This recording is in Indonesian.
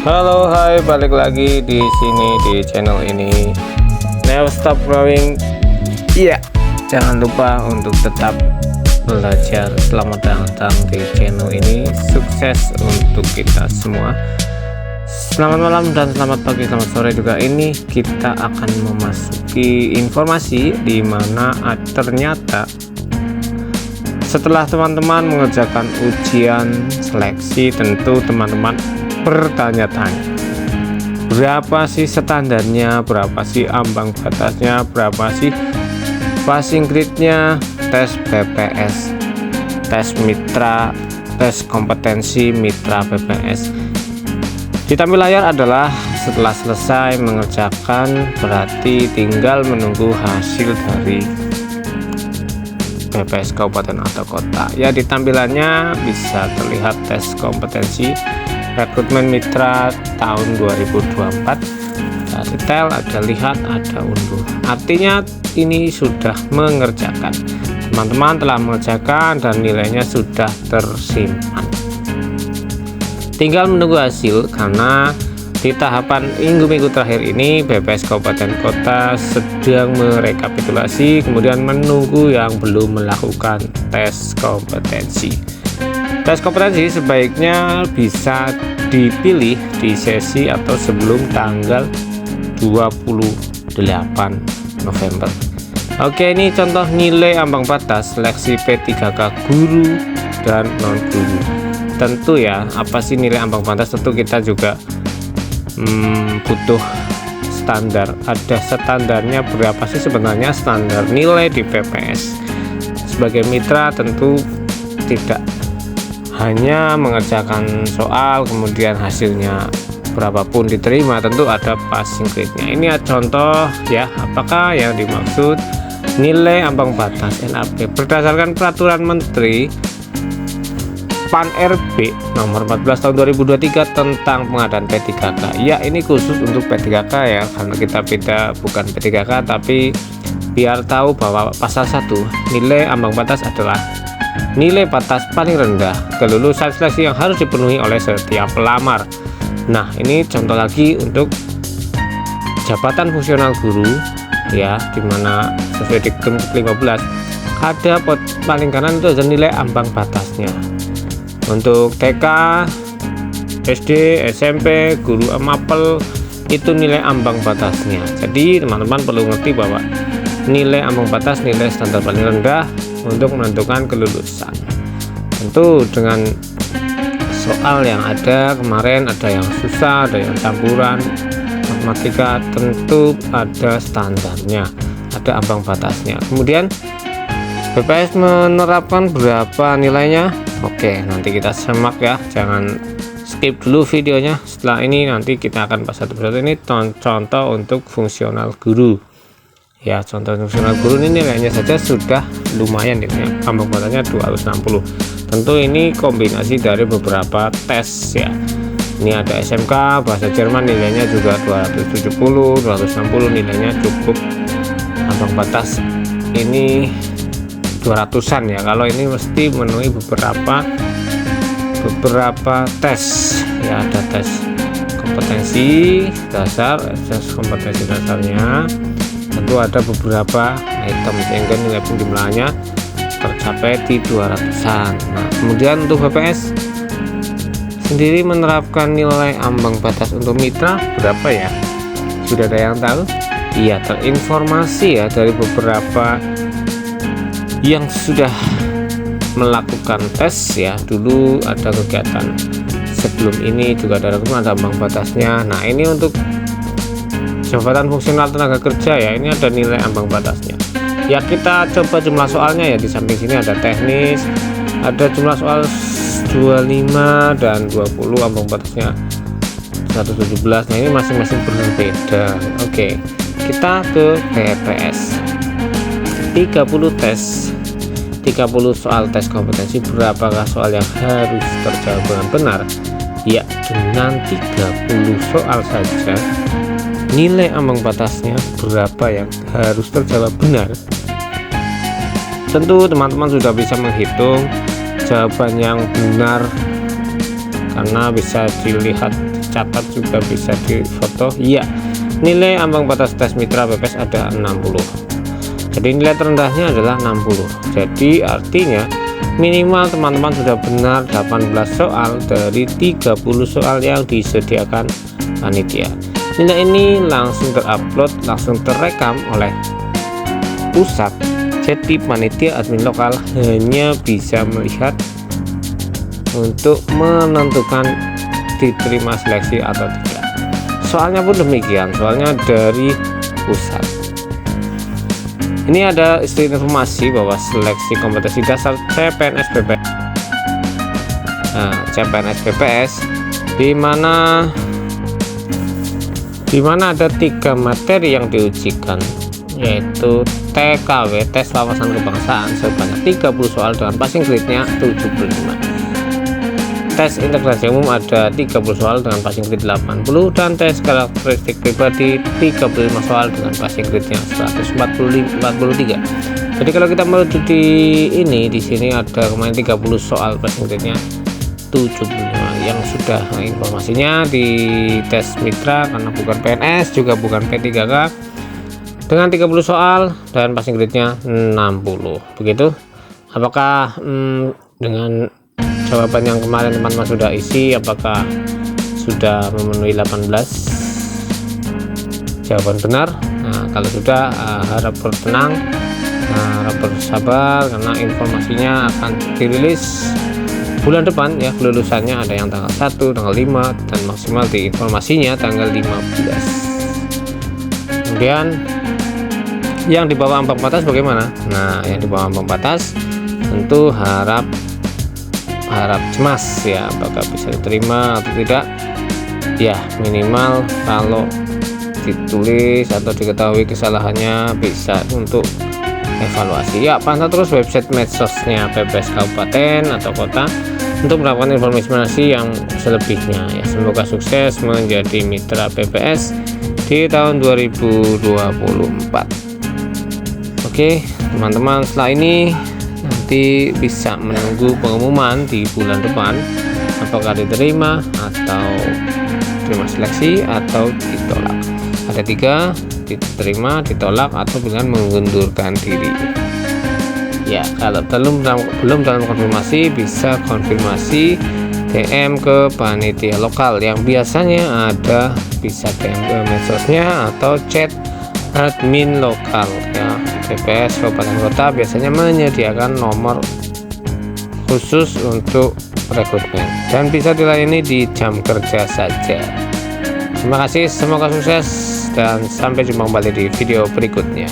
Halo, hai, balik lagi di sini di channel ini. Never stop growing. Iya, jangan lupa untuk tetap belajar. Selamat datang di channel ini. Sukses untuk kita semua. Selamat malam dan selamat pagi, selamat sore juga. Ini kita akan memasuki informasi di mana ternyata setelah teman-teman mengerjakan ujian seleksi, tentu teman-teman bertanya-tanya, berapa sih standarnya, berapa sih ambang batasnya, berapa sih passing grade-nya, tes PPS, tes mitra, tes kompetensi mitra PPS. Di tampil layar adalah setelah selesai mengerjakan, berarti tinggal menunggu hasil dari PPS kabupaten atau kota. Ya, di tampilannya bisa terlihat tes kompetensi rekrutmen mitra tahun 2024. Nah, detail ada lihat, ada unduh. Artinya ini sudah mengerjakan. Teman-teman telah mengerjakan dan nilainya sudah tersimpan. Tinggal menunggu hasil, karena di tahapan minggu-minggu terakhir ini PPS Kabupaten Kota sedang merekapitulasi, kemudian menunggu yang belum melakukan tes kompetensi. Tes kompetensi sebaiknya bisa dipilih di sesi atau sebelum tanggal 28 November. Oke, ini contoh nilai ambang batas seleksi P3K guru dan non guru. Tentu ya, apa sih nilai ambang batas? Tentu kita juga butuh standar. Ada standarnya berapa sih sebenarnya standar nilai di PPS? Sebagai mitra tentu tidak hanya mengerjakan soal kemudian hasilnya berapapun diterima, tentu ada passing grade-nya. Ini contoh ya, apakah yang dimaksud nilai ambang batas NAP berdasarkan peraturan Menteri PAN RB nomor 14 tahun 2023 tentang pengadaan P3K. Ya, ini khusus untuk P3K ya, karena kita beda, bukan P3K, tapi biar tahu bahwa pasal 1 nilai ambang batas adalah nilai batas paling rendah kelulusan seleksi yang harus dipenuhi oleh setiap pelamar. Nah, ini contoh lagi untuk jabatan fungsional guru ya, dimana sesuai di 15 ada paling kanan itu ada nilai ambang batasnya. Untuk TK, SD, SMP, guru mapel itu nilai ambang batasnya. Jadi teman-teman perlu ngerti bahwa nilai ambang batas nilai standar paling rendah untuk menentukan kelulusan. Tentu dengan soal yang ada kemarin, ada yang susah, ada yang campuran matematika, tentu ada standarnya, ada ambang batasnya. Kemudian BPS menerapkan berapa nilainya? Oke, nanti kita semak ya, jangan skip dulu videonya. Setelah ini nanti kita akan bahas satu persatu. Ini contoh untuk fungsional guru ya, contoh fungsional guru ini nilainya saja sudah lumayan, nilainya ambang batasnya 260. Tentu ini kombinasi dari beberapa tes ya. Ini ada SMK bahasa Jerman, nilainya juga 270, 260, nilainya cukup ambang batas ini 200-an ya. Kalau ini mesti memenuhi beberapa tes ya, ada tes kompetensi dasar, tes kompetensi dasarnya, tentu ada beberapa item sehingga nilai penjumlahannya tercapai di 200-an. Nah, kemudian untuk BPS sendiri menerapkan nilai ambang batas untuk mitra berapa ya? Sudah ada yang tahu? Iya, terinformasi ya dari beberapa yang sudah melakukan tes ya. Dulu ada kegiatan sebelum ini juga ada ambang batasnya. Nah, ini untuk jabatan fungsional tenaga kerja ya, ini ada nilai ambang batasnya ya. Kita coba jumlah soalnya ya, di samping sini ada teknis, ada jumlah soal 25 dan 20, ambang batasnya 117. Nah, ini masing-masing berbeda. Oke, kita ke PPS 30 tes, 30 soal tes kompetensi. Berapakah soal yang harus terjawab dengan benar? Ya, dengan 30 soal saja nilai ambang batasnya berapa yang harus terjawab benar. Tentu teman-teman sudah bisa menghitung jawaban yang benar karena bisa dilihat catat juga bisa difoto. Iya, nilai ambang batas tes mitra PPS ada 60. Jadi nilai terendahnya adalah 60. Jadi artinya minimal teman-teman sudah benar 18 soal dari 30 soal yang disediakan panitia. Nilai ini langsung terupload, langsung terekam oleh pusat. Jadi panitia admin lokal hanya bisa melihat untuk menentukan diterima seleksi atau tidak. Soalnya pun demikian, soalnya dari pusat. Ini ada informasi bahwa seleksi kompetensi dasar CPNS PPS. Nah, CPNS PPS di mana ada 3 materi yang diujikan, yaitu TKW, tes wawasan kebangsaan sebanyak 30 soal dengan passing grade-nya 75. Tes integrasi umum ada 30 soal dengan passing grade 80 dan tes karakteristik pribadi 35 soal dengan passing grade-nya 143. Jadi kalau kita merujuk di sini ada kemarin 30 soal passing grade-nya 75 yang sudah informasinya di tes mitra karena bukan PNS juga bukan P3K dengan 30 soal dan passing grade-nya 60. Begitu. Apakah dengan jawaban yang kemarin teman-teman sudah isi, apakah sudah memenuhi 18 jawaban benar? Nah, kalau sudah harap bertenang, harap bersabar karena informasinya akan dirilis bulan depan ya. Kelulusannya ada yang tanggal 1, tanggal 5 dan maksimal di informasinya tanggal 15. Kemudian yang di bawah ambang batas bagaimana? Nah, yang di bawah ambang batas tentu harap cemas ya, apakah bisa diterima atau tidak ya. Minimal kalau ditulis atau diketahui kesalahannya bisa untuk evaluasi ya. pantau terus website medsosnya PPS kabupaten atau kota untuk mendapatkan informasi yang selebihnya ya. Semoga sukses menjadi mitra PPS di tahun 2024. Oke teman-teman, setelah ini nanti bisa menunggu pengumuman di bulan depan apakah diterima atau terima seleksi atau ditolak. Ada 3, diterima, ditolak atau dengan mengundurkan diri ya. Kalau belum dalam konfirmasi, bisa konfirmasi DM ke panitia lokal yang biasanya ada, bisa DM ke medsosnya atau chat admin lokal ya. PPS kabupaten kota biasanya menyediakan nomor khusus untuk rekrutmen dan bisa dilayani di jam kerja saja. Terima kasih, semoga sukses dan sampai jumpa kembali di video berikutnya.